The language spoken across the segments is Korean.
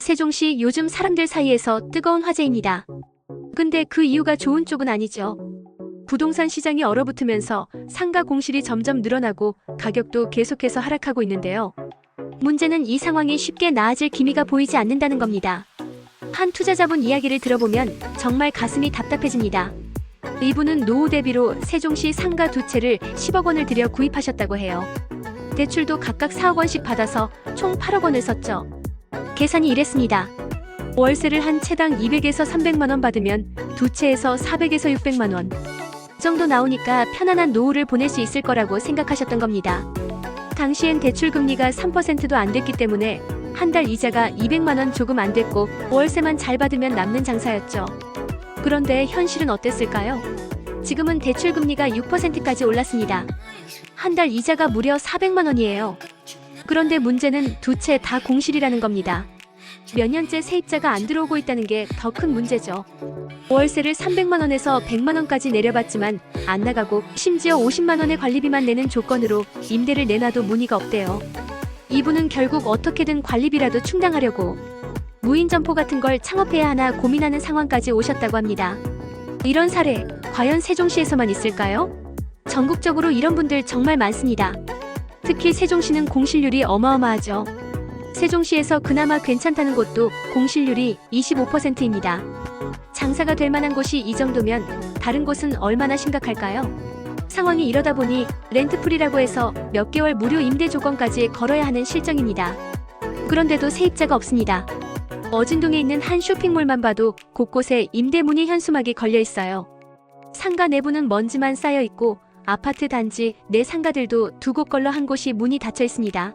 세종시 요즘 사람들 사이에서 뜨거운 화제입니다. 근데 그 이유가 좋은 쪽은 아니죠. 부동산 시장이 얼어붙으면서 상가 공실이 점점 늘어나고 가격도 계속해서 하락하고 있는데요. 문제는 이 상황이 쉽게 나아질 기미가 보이지 않는다는 겁니다. 한 투자자분 이야기를 들어보면 정말 가슴이 답답해집니다. 이분은 노후 대비로 세종시 상가 두 채를 10억 원을 들여 구입하셨다고 해요. 대출도 각각 4억 원씩 받아서 총 8억 원을 썼죠. 계산이 이랬습니다. 월세를 한 채당 200에서 300만 원 받으면 두 채에서 400에서 600만 원 정도 나오니까 편안한 노후를 보낼 수 있을 거라고 생각하셨던 겁니다. 당시엔 대출 금리가 3%도 안 됐기 때문에 한 달 이자가 200만 원 조금 안 됐고 월세만 잘 받으면 남는 장사였죠. 그런데 현실은 어땠을까요? 지금은 대출 금리가 6%까지 올랐습니다. 한 달 이자가 무려 400만 원이에요. 그런데 문제는 두 채 다 공실이라는 겁니다. 몇 년째 세입자가 안 들어오고 있다는 게 더 큰 문제죠. 월세를 300만 원에서 100만 원까지 내려봤지만 안 나가고 심지어 50만 원의 관리비만 내는 조건으로 임대를 내놔도 문의가 없대요. 이분은 결국 어떻게든 관리비라도 충당하려고 무인 점포 같은 걸 창업해야 하나 고민하는 상황까지 오셨다고 합니다. 이런 사례 과연 세종시에서만 있을까요? 전국적으로 이런 분들 정말 많습니다. 특히 세종시는 공실률이 어마어마하죠. 세종시에서 그나마 괜찮다는 곳도 공실률이 25%입니다. 장사가 될 만한 곳이 이 정도면 다른 곳은 얼마나 심각할까요? 상황이 이러다 보니 렌트풀이라고 해서 몇 개월 무료 임대 조건까지 걸어야 하는 실정입니다. 그런데도 세입자가 없습니다. 어진동에 있는 한 쇼핑몰만 봐도 곳곳에 임대 문의 현수막이 걸려 있어요. 상가 내부는 먼지만 쌓여 있고 아파트 단지 내 상가들도 두 곳 걸러 한 곳이 문이 닫혀 있습니다.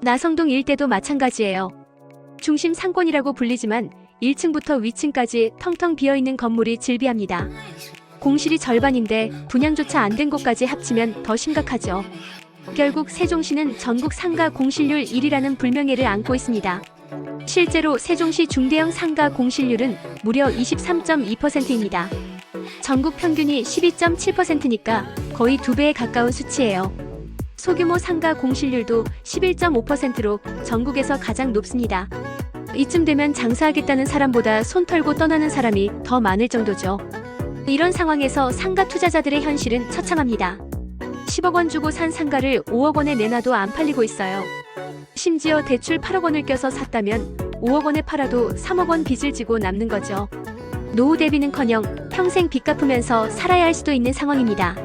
나성동 일대도 마찬가지예요. 중심 상권이라고 불리지만 1층부터 위층까지 텅텅 비어있는 건물이 즐비합니다. 공실이 절반인데 분양조차 안 된 곳까지 합치면 더 심각하죠. 결국 세종시는 전국 상가 공실률 1위라는 불명예를 안고 있습니다. 실제로 세종시 중대형 상가 공실률은 무려 23.2%입니다. 전국 평균이 12.7%니까 거의 2배에 가까운 수치예요. 소규모 상가 공실률도 11.5%로 전국에서 가장 높습니다. 이쯤 되면 장사하겠다는 사람보다 손 털고 떠나는 사람이 더 많을 정도죠. 이런 상황에서 상가 투자자들의 현실은 처참합니다. 10억 원 주고 산 상가를 5억 원에 내놔도 안 팔리고 있어요. 심지어 대출 8억 원을 껴서 샀다면 5억 원에 팔아도 3억 원 빚을 지고 남는 거죠. 노후 대비는커녕 평생 빚 갚으면서 살아야 할 수도 있는 상황입니다.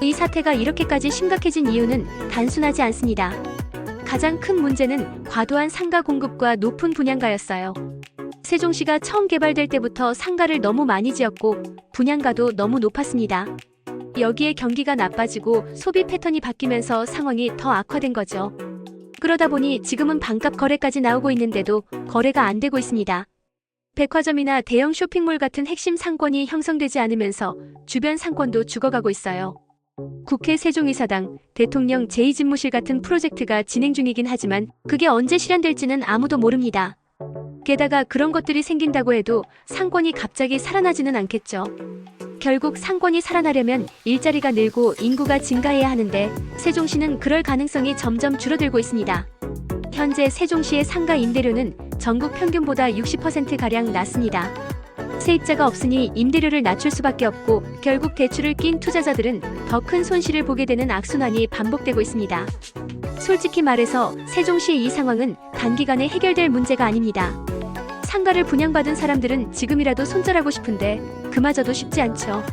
이 사태가 이렇게까지 심각해진 이유는 단순하지 않습니다. 가장 큰 문제는 과도한 상가 공급과 높은 분양가였어요. 세종시가 처음 개발될 때부터 상가를 너무 많이 지었고 분양가도 너무 높았습니다. 여기에 경기가 나빠지고 소비 패턴이 바뀌면서 상황이 더 악화된 거죠. 그러다 보니 지금은 반값 거래까지 나오고 있는데도 거래가 안 되고 있습니다. 백화점이나 대형 쇼핑몰 같은 핵심 상권이 형성되지 않으면서 주변 상권도 죽어가고 있어요. 국회 세종이사당, 대통령 제2집무실 같은 프로젝트가 진행 중이긴 하지만 그게 언제 실현될지는 아무도 모릅니다. 게다가 그런 것들이 생긴다고 해도 상권이 갑자기 살아나지는 않겠죠. 결국 상권이 살아나려면 일자리가 늘고 인구가 증가해야 하는데 세종시는 그럴 가능성이 점점 줄어들고 있습니다. 현재 세종시의 상가 임대료는 전국 평균보다 60%가량 낮습니다. 세입자가 없으니 임대료를 낮출 수밖에 없고 결국 대출을 낀 투자자들은 더 큰 손실을 보게 되는 악순환이 반복되고 있습니다. 솔직히 말해서 세종시의 이 상황은 단기간에 해결될 문제가 아닙니다. 상가를 분양받은 사람들은 지금이라도 손절하고 싶은데 그마저도 쉽지 않죠.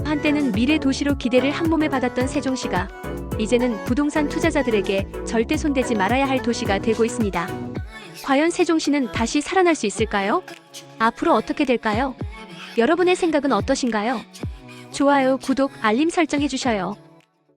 한때는 미래 도시로 기대를 한몸에 받았던 세종시가 이제는 부동산 투자자들에게 절대 손대지 말아야 할 도시가 되고 있습니다. 과연 세종시는 다시 살아날 수 있을까요? 앞으로 어떻게 될까요? 여러분의 생각은 어떠신가요? 좋아요, 구독, 알림 설정 해주셔요.